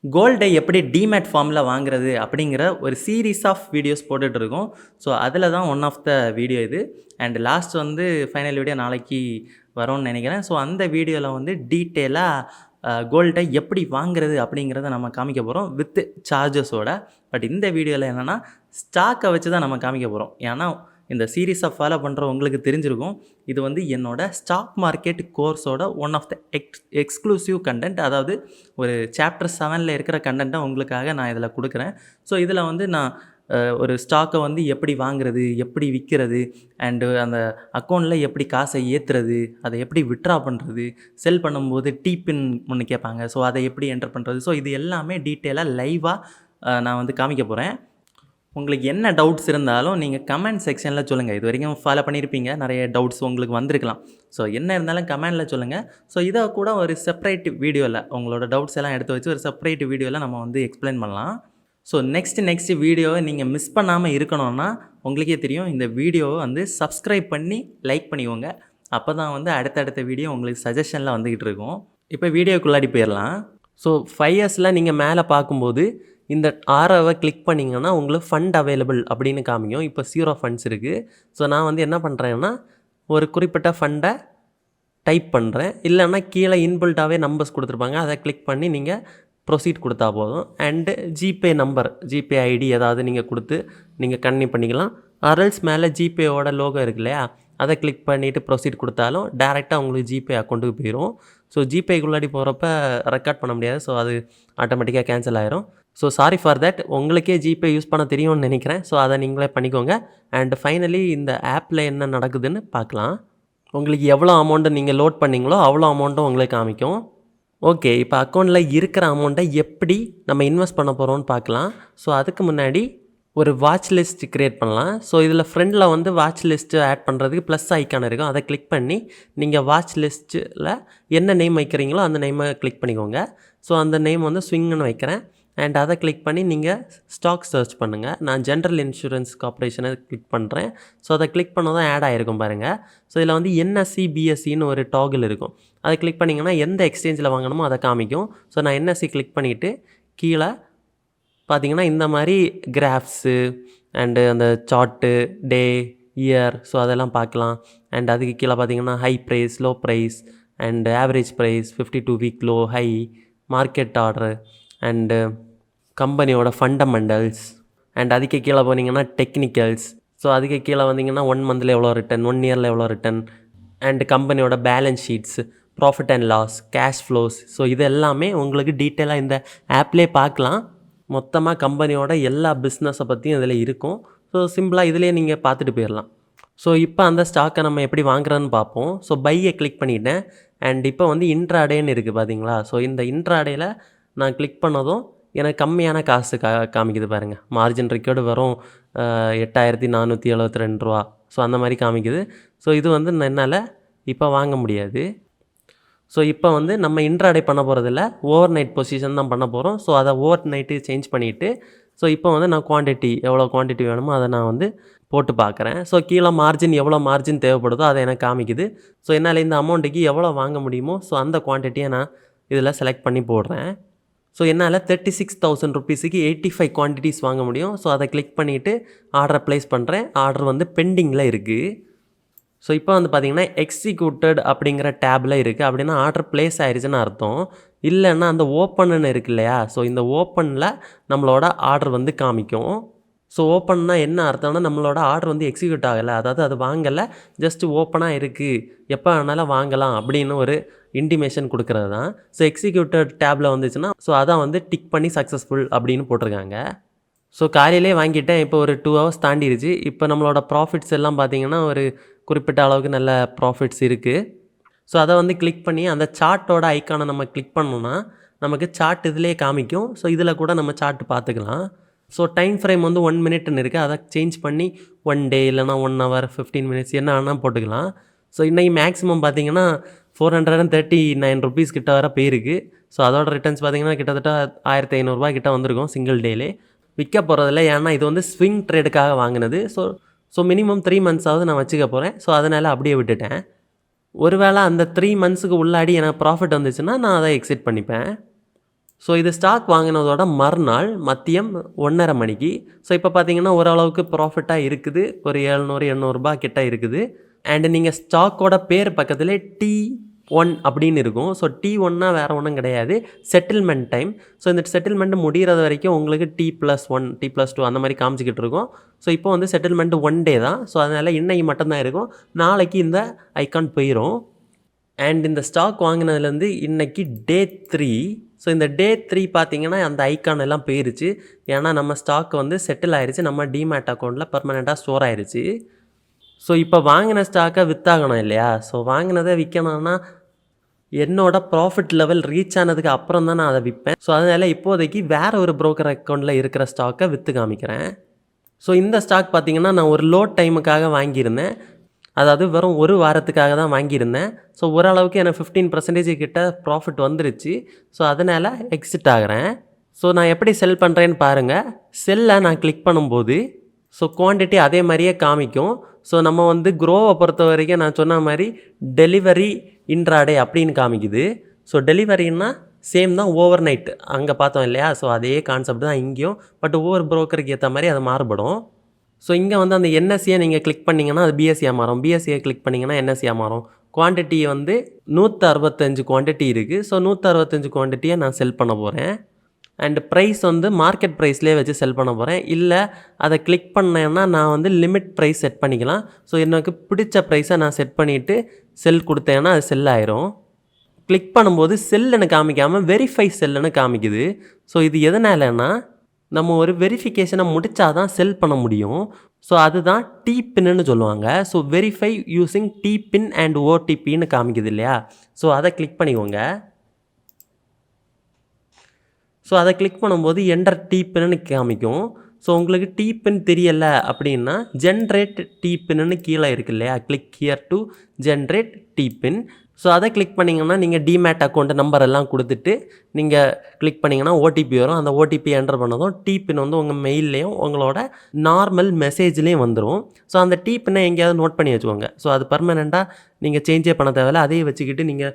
கோல்டை எப்படி டிமேட் ஃபார்மில் வாங்குறது அப்படிங்கிற ஒரு சீரீஸ் ஆஃப் வீடியோஸ் போட்டுட்ருக்கோம். ஸோ அதில் தான் ஒன் ஆஃப் த வீடியோ இது. அண்ட் லாஸ்ட் வந்து ஃபைனல் வீடியோ நாளைக்கு வரும்னு நினைக்கிறேன். ஸோ அந்த வீடியோவில் வந்து டீட்டெயிலாக கோல்டை எப்படி வாங்குறது அப்படிங்கிறத நம்ம காமிக்க போகிறோம் வித் சார்ஜஸோட. பட் இந்த வீடியோவில் என்னென்னா ஸ்டாக்கை வச்சு தான் நம்ம காமிக்க போகிறோம். ஏன்னா இந்த சீரீஸை ஃபாலோ பண்ணுற உங்களுக்கு தெரிஞ்சிருக்கும். இது வந்து என்னோடய ஸ்டாக் மார்க்கெட் கோர்ஸோட one of the exclusive content. அதாவது ஒரு சாப்டர் 7ல் இருக்கிற கண்டென்ட்டை உங்களுக்காக நான் இதில் கொடுக்குறேன். ஸோ இதில் வந்து நான் ஒரு ஸ்டாக்கை வந்து எப்படி வாங்குறது, எப்படி விற்கிறது, அண்டு அந்த அக்கௌண்ட்டில் எப்படி காசை ஏற்றுறது, அதை எப்படி வித்ட்ரா பண்ணுறது, செல் பண்ணும்போது பின் ஒன்று கேட்பாங்க. ஸோ அதை எப்படி என்டர் பண்ணுறது. ஸோ இது எல்லாமே டீட்டெயிலாக லைவாக நான் வந்து காமிக்க போகிறேன். உங்களுக்கு என்ன டவுட்ஸ் இருந்தாலும் நீங்கள் கமெண்ட் செக்ஷனில் சொல்லுங்கள். இது வரைக்கும் ஃபாலோ பண்ணியிருப்பீங்க, நிறைய டவுட்ஸ் உங்களுக்கு வந்திருக்கலாம். ஸோ என்ன இருந்தாலும் கமெண்டில் சொல்லுங்கள். ஸோ இதை கூட ஒரு செப்பரேட் வீடியோவில் உங்களோட டவுட்ஸ் எல்லாம் எடுத்து வச்சு ஒரு செப்பரேட் வீடியோவில் நம்ம வந்து எக்ஸ்பிளைன் பண்ணலாம். ஸோ நெக்ஸ்ட் வீடியோவை நீங்கள் மிஸ் பண்ணாமல் இருக்கணும்னா உங்களுக்கே தெரியும், இந்த வீடியோவை வந்து சப்ஸ்கிரைப் பண்ணி லைக் பண்ணிக்கோங்க. அப்போ தான் வந்து அடுத்தடுத்த வீடியோ உங்களுக்கு சஜஷனில் வந்துக்கிட்டு இருக்கும். இப்போ வீடியோக்குள்ளாடி போயிடலாம். ஸோ 5 இயர்ஸில் நீங்கள் மேலே பார்க்கும்போது இந்த ஆரோவை கிளிக் பண்ணிங்கன்னா உங்களுக்கு ஃபண்ட் அவைலபிள் அப்படின்னு காமிக்கும். இப்போ 0 ஃபண்ட்ஸ் இருக்குது. ஸோ நான் வந்து என்ன பண்ணுறேன்னா ஒரு குறிப்பிட்ட ஃபண்டை டைப் பண்ணுறேன். இல்லைன்னா கீழே இன்பில்ட்டாகவே நம்பர்ஸ் கொடுத்துருப்பாங்க, அதை கிளிக் பண்ணி நீங்கள் ப்ரொசீட் கொடுத்தா போதும். And GPay number, GPay ID ஏதாவது நீங்கள் கொடுத்து நீங்கள் கன்டினியூ பண்ணிக்கலாம். அரல்ஸ் மேலே ஜிபேயோட லோகோ இருக்கு இல்லையா, அதை கிளிக் பண்ணிவிட்டு ப்ரொசீட் கொடுத்தாலும் டேரெக்டாக உங்களுக்கு ஜிபே அக்கௌண்ட்டுக்கு போயிடும். ஸோ ஜிபேக்குள்ளாடி போகிறப்ப ரெக்கார்ட் பண்ண முடியாது. ஸோ அது ஆட்டோமேட்டிக்காக கேன்சல் ஆயிரும். So sorry for that. உங்களுக்கே ஜிபே யூஸ் பண்ண தெரியும்னு நினைக்கிறேன். ஸோ அதை நீங்களே பண்ணிக்கோங்க. அண்ட் ஃபைனலி இந்த ஆப்பில் என்ன நடக்குதுன்னு பார்க்கலாம். உங்களுக்கு எவ்வளோ அமௌண்ட்டு நீங்கள் லோட் பண்ணிங்களோ அவ்வளோ அமௌண்ட்டும் உங்களுக்கு காமிக்கும். ஓகே, இப்போ அக்கௌண்ட்டில் இருக்கிற அமௌண்ட்டை எப்படி நம்ம இன்வெஸ்ட் பண்ண போகிறோம்னு பார்க்கலாம். ஸோ அதுக்கு முன்னாடி ஒரு வாட்ச் லிஸ்ட் க்ரியேட் பண்ணலாம். ஸோ இதில் ஃப்ரெண்டில் வந்து வாட்ச் லிஸ்ட்டு ஆட் பண்ணுறதுக்கு ப்ளஸ் ஐக்கான் இருக்கும். அதை கிளிக் பண்ணி நீங்கள் வாட்ச் லிஸ்ட்டில் என்ன நேம் வைக்கிறீங்களோ அந்த நேமை கிளிக் பண்ணிக்கோங்க. ஸோ அந்த நேம் வந்து ஸ்விங்னு வைக்கிறேன். அண்ட் அதை கிளிக் பண்ணி நீங்கள் ஸ்டாக் சர்ச் பண்ணுங்கள். நான் ஜென்ரல் இன்சூரன்ஸ் கார்ப்பரேஷனை கிளிக் பண்ணுறேன். ஸோ அதை கிளிக் பண்ணதான் ஆட் ஆகிருக்கும் பாருங்கள். ஸோ இதில் வந்து என்எஸ்சி பிஎஸ்சின்னு ஒரு டாகில் இருக்கும். அதை கிளிக் பண்ணிங்கன்னா எந்த எக்ஸ்சேஞ்சில் வாங்கணுமோ அதை காமிக்கும். ஸோ நான் என்எஸ்சி கிளிக் பண்ணிவிட்டு கீழே பார்த்திங்கன்னா இந்த மாதிரி கிராஃப்ஸு அண்டு அந்த சார்ட்டு, டே, இயர், ஸோ அதெல்லாம் பார்க்கலாம். அண்ட் அதுக்கு கீழே பார்த்திங்கன்னா high price, low price, and average price, 52 week low, high, market order, and கம்பெனியோட ஃபண்டமெண்டல்ஸ், அண்ட் அதுக்கு கீழே போனீங்கன்னா டெக்னிக்கல்ஸ். ஸோ அதுக்கு கீழே வந்தீங்கன்னா 1 மந்தில் எவ்வளோ ரிட்டன், 1 இயரில் எவ்வளோ ரிட்டன், அண்டு கம்பெனியோட balance sheets, profit and loss, cash flows. So இது எல்லாமே உங்களுக்கு டீட்டெயிலாக இந்த ஆப்லேயே பார்க்கலாம். மொத்தமாக கம்பெனியோட எல்லா பிஸ்னஸை பற்றியும் இதில் இருக்கும். ஸோ சிம்பிளாக இதிலே நீங்கள் பார்த்துட்டு போயிடலாம். ஸோ இப்போ அந்த ஸ்டாக்கை நம்ம எப்படி வாங்குறோன்னு பார்ப்போம். ஸோ பையை கிளிக் பண்ணிவிட்டேன். அண்ட் இப்போ வந்து இன்ட்ராடேன்னு இருக்குது பார்த்தீங்களா. ஸோ இந்த இன்ட்ராடேயில் நான் கிளிக் பண்ணதும் எனக்கு கம்மியான காசு காமிக்குது பாருங்கள். மார்ஜின் ரெக்கார்டு வரும் 8472 ரூபா. ஸோ அந்த மாதிரி காமிக்குது. ஸோ இது வந்து என்னால் இப்போ வாங்க முடியாது. ஸோ இப்போ வந்து நம்ம இன்ட்ராடே பண்ண போகிறதில்ல, ஓவர் நைட் பொசிஷன் தான் பண்ண போகிறோம். ஸோ அதை ஓவர் நைட்டு சேஞ்ச் பண்ணிவிட்டு ஸோ இப்போ வந்து நான் எவ்வளோ குவான்டிட்டி வேணுமோ அதை நான் வந்து போட்டு பார்க்குறேன். ஸோ கீழே மார்ஜின் எவ்வளோ மார்ஜின் தேவைப்படுதோ அதை எனக்கு காமிக்குது. ஸோ என்னால் இந்த அமௌண்ட்டுக்கு எவ்வளோ வாங்க முடியுமோ ஸோ அந்த குவான்டிட்டியை நான் இதில் செலக்ட் பண்ணி போடுறேன். ஸோ என்னால் 36,000 ருபீஸுக்கு 85 குவான்டிட்டிஸ் வாங்க முடியும். ஸோ அதை கிளிக் பண்ணிவிட்டு ஆர்டரை ப்ளேஸ் பண்ணுறேன். ஆர்டர் வந்து பெண்டிங்கில் இருக்குது. ஸோ இப்போ வந்து பார்த்திங்கன்னா எக்ஸிக்யூட்டட் அப்படிங்கிற டேபில் இருக்குது. அப்படின்னா ஆர்டர் ப்ளேஸ் ஆயிடுச்சுன்னு அர்த்தம். இல்லைன்னா அந்த ஓப்பன்னு இருக்கு இல்லையா, ஸோ இந்த ஓப்பனில் நம்மளோட ஆர்டர் வந்து காமிக்கும். ஸோ ஓப்பன்னா என்ன அர்த்தம்னா நம்மளோட ஆர்டர் வந்து எக்ஸிக்யூட் ஆகலை, அதாவது அது வாங்கலை, ஜஸ்ட்டு ஓப்பனாக இருக்குது, எப்போ வேணாலும் வாங்கலாம் அப்படின்னு ஒரு இன்டிமேஷன் கொடுக்குறது தான். ஸோ எக்ஸிக்யூட்டட் டேபில் வந்துச்சுன்னா ஸோ அதான் வந்து டிக் பண்ணி சக்ஸஸ்ஃபுல் அப்படின்னு போட்டிருக்காங்க. ஸோ காலையிலே வாங்கிட்டேன். இப்போ ஒரு 2 ஹவர்ஸ் தாண்டிடுச்சு. இப்போ நம்மளோட ப்ராஃபிட்ஸ் எல்லாம் பார்த்திங்கன்னா ஒரு குறிப்பிட்ட அளவுக்கு நல்ல ப்ராஃபிட்ஸ் இருக்குது. ஸோ அதை வந்து கிளிக் பண்ணி அந்த சார்ட்டோட ஐக்கானை நம்ம கிளிக் பண்ணோன்னா நமக்கு சார்ட் இதிலே காமிக்கும். ஸோ இதில் கூட நம்ம சார்ட் பார்த்துக்கலாம். ஸோ டைம் ஃப்ரேம் வந்து 1 மினிட்னு இருக்குது. அதை சேஞ்ச் பண்ணி 1 டே இல்லைனா 1 ஹவர், 15 மினிட்ஸ் என்ன வேணால் போட்டுக்கலாம். ஸோ இன்றைக்கி மேக்ஸிமம் பார்த்திங்கன்னா 439 ருபீஸ் கிட்ட வர போயிருக்கு. ஸோ அதோட ரிட்டர்ன்ஸ் பார்த்திங்கன்னா கிட்டத்தட்ட 1500 ரூபா கிட்ட வந்திருக்கும் சிங்கிள் டேலே. விற்க போகிறதில்ல, ஏன்னா இது வந்து ஸ்விங் ட்ரேடுக்காக வாங்கினது. ஸோ மினிமம் 3 மந்த்ஸாவது நான் வச்சுக்க போகிறேன். ஸோ அதனால் அப்படியே விட்டுட்டேன். ஒருவேளை அந்த 3 மந்த்ஸுக்கு உள்ளாடி எனக்கு ப்ராஃபிட் வந்துச்சுன்னா நான் அதை எக்ஸிட் பண்ணிப்பேன். ஸோ இது ஸ்டாக் வாங்கினதோட மறுநாள் மதியம் 1:30 மணிக்கு. ஸோ இப்போ பார்த்தீங்கன்னா ஓரளவுக்கு ப்ராஃபிட்டாக இருக்குது. ஒரு 700-800 கிட்ட இருக்குது. அண்டு நீங்கள் ஸ்டாக்கோட பேர் பக்கத்தில் T1 அப்படின்னு இருக்கும். ஸோ T1னா வேறு ஒன்றும் கிடையாது, செட்டில்மெண்ட் டைம். ஸோ இந்த செட்டில்மெண்ட் முடிகிறது வரைக்கும் உங்களுக்கு T+1 T+2 அந்த மாதிரி காமிச்சிக்கிட்டு இருக்கும். ஸோ இப்போ வந்து செட்டில்மெண்ட் 1 டே தான். ஸோ அதனால் இன்றைக்கி மட்டும்தான் இருக்கும், நாளைக்கு இந்த ஐக்கான் போயிடும். அண்ட் இந்த ஸ்டாக் வாங்கினதுலேருந்து இன்றைக்கி டே 3. ஸோ இந்த டே 3 பார்த்தீங்கன்னா அந்த ஐக்கான் எல்லாம் போயிருச்சு. ஏன்னா நம்ம ஸ்டாக் வந்து செட்டில் ஆயிடுச்சு, நம்ம டிமேட் அக்கௌண்ட்டில் பர்மனெண்ட்டாக ஸ்டோர் ஆயிடுச்சு. ஸோ இப்போ வாங்கின ஸ்டாக்கை விற்றாகணும் இல்லையா? ஸோ வாங்கினதை விற்கணும்னா என்னோட ப்ராஃபிட் லெவல் ரீச் ஆனதுக்கு அப்புறம் தான் நான் அதை விற்பேன். ஸோ அதனால் இப்போதைக்கு வேறு ஒரு ப்ரோக்கர் அக்கௌண்ட்டில் இருக்கிற ஸ்டாக்கை விற்று காமிக்கிறேன். ஸோ இந்த ஸ்டாக் பார்த்திங்கன்னா நான் ஒரு லோ டைமுக்காக வாங்கியிருந்தேன், அதாவது வெறும் ஒரு வாரத்துக்காக தான் வாங்கியிருந்தேன். ஸோ ஓரளவுக்கு எனக்கு 15% கிட்ட ப்ராஃபிட் வந்துருச்சு. ஸோ அதனால் எக்ஸிட் ஆகிறேன். ஸோ நான் எப்படி செல் பண்ணுறேன்னு பாருங்கள். செல்லை நான் கிளிக் பண்ணும்போது ஸோ குவான்டிட்டி அதே மாதிரியே காமிக்கும். ஸோ நம்ம வந்து க்ரோவை பொறுத்த வரைக்கும் நான் சொன்ன மாதிரி டெலிவரி இன்ட்ராடே அப்படின்னு காமிக்குது. ஸோ டெலிவரின்னா சேம் தான், ஓவர் நைட் அங்கே பார்த்தோம் இல்லையா? ஸோ அதே கான்செப்ட் தான் இங்கேயும், பட் ஒவ்வொரு ப்ரோக்கருக்கு ஏற்ற மாதிரி அது மாறுபடும். ஸோ இங்கே வந்து அந்த என்எஸ்சியை நீங்கள் கிளிக் பண்ணிங்கன்னா அது பிஎஸ்சியாக மாறும், பிஎஸ்சியை கிளிக் பண்ணிங்கன்னா என்எஸ்சியாக மாறும். குவான்டிட்டி வந்து 165 குவான்டிட்டி இருக்குது. ஸோ 165 குவான்டிட்டியை நான் செல் பண்ண போகிறேன். அண்ட் ப்ரைஸ் வந்து மார்க்கெட் ப்ரைஸ்லேயே வச்சு செல் பண்ண போகிறேன். இல்லை அதை கிளிக் பண்ணேன்னா நான் வந்து லிமிட் ப்ரைஸ் செட் பண்ணிக்கலாம். ஸோ எனக்கு பிடிச்ச ப்ரைஸை நான் செட் பண்ணிவிட்டு செல் கொடுத்தேன்னா அது செல் ஆயிரும். கிளிக் பண்ணும்போது செல்லுன்னு காமிக்காமல் வெரிஃபை செல்லுன்னு காமிக்குது. ஸோ இது எதனாலன்னா நம்ம ஒரு வெரிஃபிகேஷனை முடித்தா தான் செல் பண்ண முடியும். ஸோ அதுதான் டிபின்னு சொல்லுவாங்க. ஸோ வெரிஃபை யூஸிங் டிபின் அண்ட் ஓடிபின்னு காமிக்குது இல்லையா? ஸோ அதை கிளிக் பண்ணிக்கோங்க. ஸோ அதை கிளிக் பண்ணும்போது என்டர் டிபின்னு காமிக்கும். ஸோ உங்களுக்கு டிபின் தெரியலை அப்படின்னா ஜென்ரேட் டிபின்னு கீழே இருக்கு இல்லையா? Click here to generate TPIN. So அதை கிளிக் பண்ணிங்கன்னா நீங்கள் டிமேட் அக்கௌண்ட் நம்பர் எல்லாம் கொடுத்துட்டு நீங்கள் கிளிக் பண்ணிங்கன்னா ஓடிபி வரும். அந்த ஓடிபி என்டர் பண்ணதும் டிபின் வந்து உங்கள் மெயில்லையும் உங்களோட நார்மல் மெசேஜ்லேயும் வந்துடும். ஸோ அந்த டிபினை எங்கேயாவது நோட் பண்ணி வச்சுக்கோங்க. ஸோ அது பர்மனெண்ட்டாக நீங்கள் சேஞ்சே பண்ண தேவையில்ல, அதையே வச்சுக்கிட்டு நீங்கள்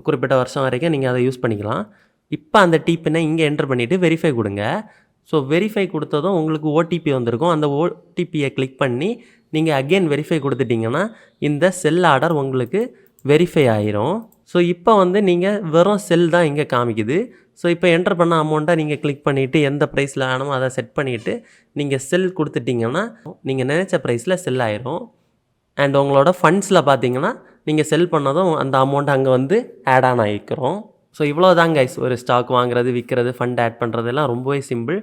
குறிப்பிட்ட வருஷம் வரைக்கும் நீங்கள் அதை யூஸ் பண்ணிக்கலாம். இப்போ அந்த டிபினை இங்கே என்டர் பண்ணிவிட்டு வெரிஃபை கொடுங்க. ஸோ வெரிஃபை கொடுத்ததும் உங்களுக்கு ஓடிபி வந்திருக்கும். அந்த ஓடிபியை கிளிக் பண்ணி நீங்கள் அகெயின் வெரிஃபை கொடுத்துட்டிங்கன்னா இந்த செல் ஆர்டர் உங்களுக்கு வெரிஃபை ஆயிரும். ஸோ இப்போ வந்து நீங்கள் வெறும் செல் தான் இங்கே காமிக்குது. ஸோ இப்போ என்டர் பண்ண அமௌண்ட்டை நீங்கள் கிளிக் பண்ணிவிட்டு எந்த ப்ரைஸில் வேணுமோ அதை செட் பண்ணிவிட்டு நீங்கள் செல் கொடுத்துட்டிங்கன்னா நீங்கள் நினச்ச ப்ரைஸில் செல் ஆயிரும். அண்ட் உங்களோட ஃபண்ட்ஸில் பார்த்தீங்கன்னா நீங்கள் செல் பண்ணதும் அந்த அமௌண்ட் அங்கே வந்து ஆட் ஆன் ஆகிக்கிறோம். ஸோ இவ்வளோ தான் கைஸ், ஒரு ஸ்டாக் வாங்குறது, விற்கிறது, ஃபண்ட் ஆட் பண்ணுறதெல்லாம் ரொம்பவே சிம்பிள்.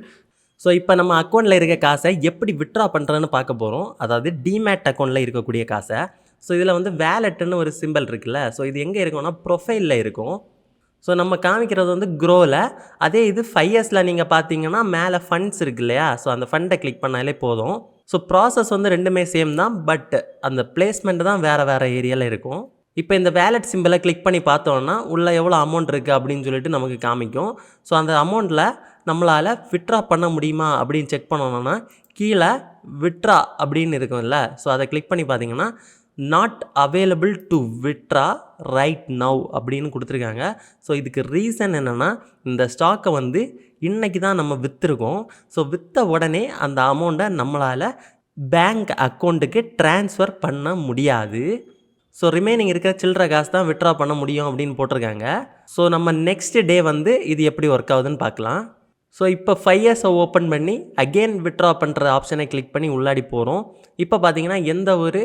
ஸோ இப்போ நம்ம அக்கௌண்ட்டில் இருக்க காசை எப்படி வித்ட்ரா பண்ணுறதுன்னு பார்க்க போகிறோம். அதாவது டிமேட் அக்கௌண்ட்டில் இருக்கக்கூடிய காசை. ஸோ இதில் வந்து வேலெட்டுன்னு ஒரு சிம்பிள் இருக்குல்ல, ஸோ இது எங்கே இருக்கும்னா ப்ரொஃபைலில் இருக்கும். ஸோ நம்ம காமிக்கிறது வந்து க்ரோவில். அதே இது 5 இயர்ஸில் நீங்கள் பார்த்தீங்கன்னா மேலே ஃபண்ட்ஸ் இருக்கு இல்லையா? ஸோ அந்த ஃபண்டை கிளிக் பண்ணாலே போதும். ஸோ ப்ராசஸ் வந்து ரெண்டுமே சேம் தான், பட் அந்த பிளேஸ்மெண்ட் தான் வேறு வேறு ஏரியாவில் இருக்கும். இப்போ இந்த வேலெட் சிம்பிளை கிளிக் பண்ணி பார்த்தோன்னா உள்ளே எவ்வளோ அமௌண்ட் இருக்குது அப்படின்னு சொல்லிட்டு நமக்கு காமிக்கும். ஸோ அந்த அமௌண்ட்டில் நம்மளால் வித்ட்ரா பண்ண முடியுமா அப்படின்னு செக் பண்ணணுன்னா கீழே வித்ட்ரா அப்படின்னு இருக்கும்ல, ஸோ அதை கிளிக் பண்ணி பார்த்தீங்கன்னா not available to withdraw right now அப்படின்னு கொடுத்துருக்காங்க. ஸோ இதுக்கு ரீசன் என்னென்னா இந்த ஸ்டாக்கை வந்து இன்றைக்கி தான் நம்ம விற்றுருக்கோம். ஸோ விற்ற உடனே அந்த அமௌண்ட்டை நம்மளால் பேங்க் அக்கௌண்ட்டுக்கு ட்ரான்ஸ்ஃபர் பண்ண முடியாது. ஸோ ரிமைனிங் இருக்கிற சில்லற காசு தான் வித்ட்ரா பண்ண முடியும் அப்படின்னு போட்டிருக்காங்க. ஸோ நம்ம நெக்ஸ்ட் டே வந்து இது எப்படி ஒர்க் ஆகுதுன்னு பார்க்கலாம். ஸோ இப்போ 5 இயர்ஸை ஓப்பன் பண்ணி அகெயின் வித்ட்ரா பண்ணுற ஆப்ஷனை கிளிக் பண்ணி உள்ளாடி போகிறோம். இப்போ பார்த்தீங்கன்னா எந்த ஒரு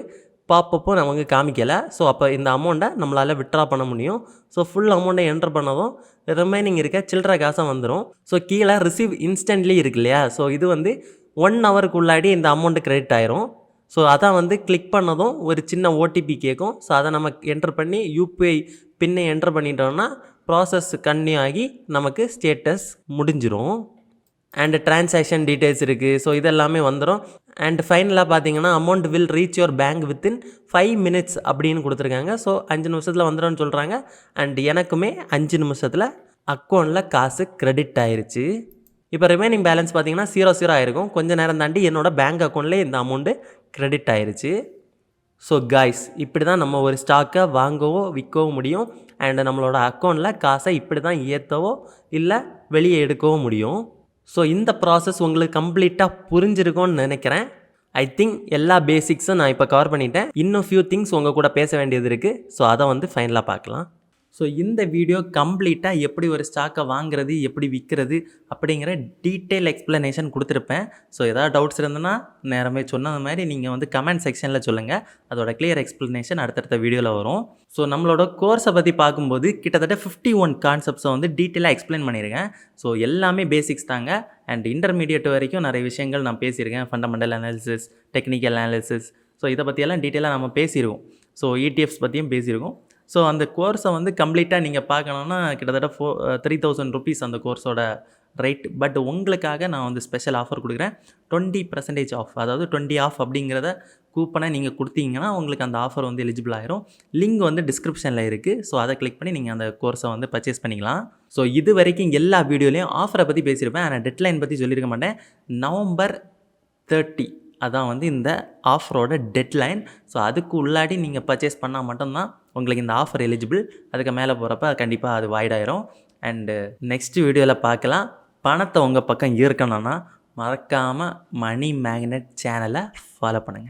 பாப்பப்பும் நமக்கு காமிக்கலை. ஸோ அப்போ இந்த அமௌண்ட்டை நம்மளால் வித்ட்ரா பண்ண முடியும். ஸோ ஃபுல் அமௌண்ட்டை என்டர் பண்ணதும் ரிமைனிங் இருக்க சில்லற காசை வந்துடும். ஸோ கீழே ரிசீவ் இன்ஸ்டன்ட்லி இருக்கு இல்லையா? ஸோ இது வந்து 1 ஹவருக்குள்ளாடி இந்த அமௌண்ட்டு கிரெடிட் ஆயிரும். ஸோ அதான் வந்து கிளிக் பண்ணதும் ஒரு சின்ன ஓடிபி கேட்கும். ஸோ அதை நம்ம என்டர் பண்ணி யூபிஐ பின்னை என்டர் பண்ணிட்டோம்னா ப்ராசஸ் கன்டினியூ ஆகி நமக்கு ஸ்டேட்டஸ் முடிஞ்சிரும். அண்டு டிரான்சாக்ஷன் டீட்டெயில்ஸ் இருக்குது. ஸோ இதெல்லாமே வந்துடும். அண்ட் ஃபைனலாக பார்த்தீங்கன்னா amount will reach your bank within 5 minutes அப்படின்னு கொடுத்துருக்காங்க. ஸோ 5 நிமிஷத்தில் வந்துடும்னு சொல்கிறாங்க. அண்ட் எனக்குமே 5 நிமிஷத்தில் அக்கௌண்ட்டில் காசு கிரெடிட் ஆயிடுச்சு. இப்போ ரிமைனிங் பேலன்ஸ் பார்த்தீங்கன்னா 0 ஆகிருக்கும். கொஞ்சம் நேரம் தாண்டி என்னோடய பேங்க் அக்கௌண்ட்லேயே இந்த அமௌண்ட்டு கிரெடிட் ஆயிடுச்சு. ஸோ காய்ஸ் இப்படி தான் நம்ம ஒரு ஸ்டாக்கை வாங்கவோ விற்கவோ முடியும். அண்ட் நம்மளோட அக்கௌண்ட்டில் காசை இப்படி தான் ஏற்றவோ இல்லை வெளியே எடுக்கவோ முடியும். ஸோ இந்த ப்ராசஸ் உங்களுக்கு கம்ப்ளீட்டாக புரிஞ்சிருக்கும்னு நினைக்கிறேன். ஐ திங்க் எல்லா பேசிக்ஸும் நான் இப்போ கவர் பண்ணிட்டேன். இன்னும் ஃபியூ திங்ஸ் உங்கள் கூட பேச வேண்டியது இருக்குது. ஸோ அதை வந்து ஃபைனலாக பார்க்கலாம். ஸோ இந்த வீடியோ கம்ப்ளீட்டாக எப்படி ஒரு ஸ்டாக்கை வாங்குறது, எப்படி விற்கிறது அப்படிங்கிற டீட்டெயில் எக்ஸ்ப்ளனேஷன் கொடுத்துருப்பேன். ஸோ ஏதாவது டவுட்ஸ் இருந்ததுன்னா நேரமே சொன்னது மாதிரி நீங்கள் வந்து கமெண்ட் செக்ஷனில் சொல்லுங்கள். அதோட கிளியர் எக்ஸ்ப்ளனேஷன் அடுத்தடுத்த வீடியோவில் வரும். ஸோ நம்மளோட கோர்ஸை பற்றி பார்க்கும்போது கிட்டத்தட்ட 51 கான்செப்ட்ஸை வந்து டீட்டெயிலாக எக்ஸ்பிளைன் பண்ணியிருக்கேன். ஸோ எல்லாமே பேசிக்ஸ் தாங்க. அண்ட் இன்டர்மீடியட் வரைக்கும் நிறைய விஷயங்கள் நான் பேசியிருக்கேன். Fundamental analysis, technical analysis, so இதை பற்றியெல்லாம் டீட்டெயிலாக நம்ம பேசியிருக்கோம். ஸோ ETFs பற்றியும் பேசியிருக்கோம். ஸோ அந்த கோர்ஸை வந்து கம்ப்ளீட்டாக நீங்கள் பார்க்கணுன்னா கிட்டத்தட்ட 3000 ருபீஸ் அந்த கோர்ஸோட ரேட். பட் உங்களுக்காக நான் வந்து ஸ்பெஷல் ஆஃபர் கொடுக்குறேன். 20% ஆஃப், அதாவது 20 ஆஃப் அப்படிங்கிறத கூப்பனை நீங்கள் கொடுத்தீங்கன்னா உங்களுக்கு அந்த ஆஃபர் வந்து எலிஜிபிள் ஆயிரும். லிங்க் வந்து டிஸ்கிரிப்ஷனில் இருக்குது. ஸோ அதை கிளிக் பண்ணி நீங்கள் அந்த கோர்ஸை வந்து பர்ச்சேஸ் பண்ணிக்கலாம். ஸோ இது வரைக்கும் எல்லா வீடியோலையும் ஆஃபரை பற்றி பேசியிருப்பேன். ஆனால் டெட்லைன் பற்றி சொல்லியிருக்க மாட்டேன். November 30 அதான் வந்து இந்த ஆஃபரோட டெட்லைன். ஸோ அதுக்கு உள்ளாடி நீங்கள் பர்ச்சேஸ் பண்ணால் மட்டும்தான் உங்களுக்கு இந்த ஆஃபர் எலிஜிபிள். அதுக்கு மேலே போகிறப்ப கண்டிப்பாக அது வாய்டாயிரும். அண்டு நெக்ஸ்ட் வீடியோவில் பார்க்கலாம். பணத்தை உங்கள் பக்கம் இருக்கணும்னா மறக்காமல் மணி மேக்னெட் சேனலை ஃபாலோ பண்ணுங்கள்.